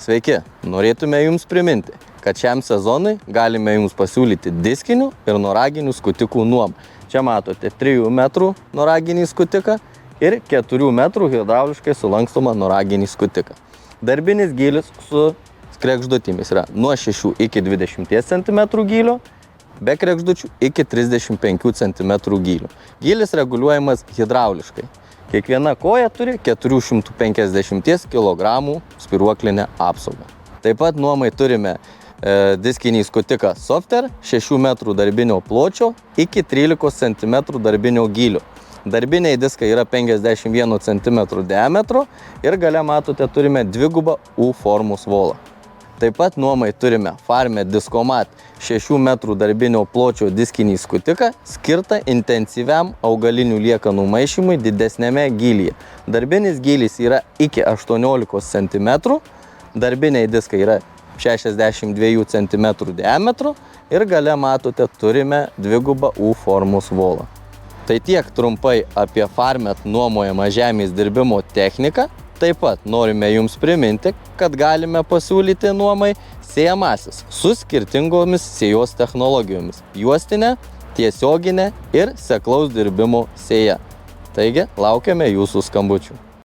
Sveiki, norėtume Jums priminti, kad šiam sezonui galime Jums pasiūlyti diskinių ir noraginių skutikų nuomą. Čia matote 3 metrų noraginį skutiką ir 4 metrų hidrauliškai sulankstomą noraginį skutiką. Darbinis gylis su kregždutėmis yra nuo 6 iki 20 cm gylio, be kregždučių iki 35 cm gylio. Gylis reguliuojamas hidrauliškai. Kiekviena koja turi 450 kg spyruoklinę apsaugą. Taip pat nuomai turime diskinį skutiką Softer 6 metrų darbinio pločio iki 13 cm darbinio gylio. Darbiniai diskai yra 51 cm diametro ir gale matote turime dvigubą U formos volą. Taip pat nuomai turime Farmet Diskomat 6 metrų darbinio pločio diskinį skutiką skirtą intensyviam augalinių liekanų maišymui didesnėme gylyje. Darbinis gylis yra iki 18 cm, darbiniai diskai yra 62 cm diametro ir gale matote turime dvigubą U formos volą. Tai tiek trumpai apie Farmet nuomojamą žemės dirbimo techniką. Taip pat norime Jums priminti, kad galime pasiūlyti nuomai sėjamasis su skirtingomis sėjos technologijomis – juostinė, tiesioginė ir seklaus dirbimo sėja. Taigi, laukiame Jūsų skambučių.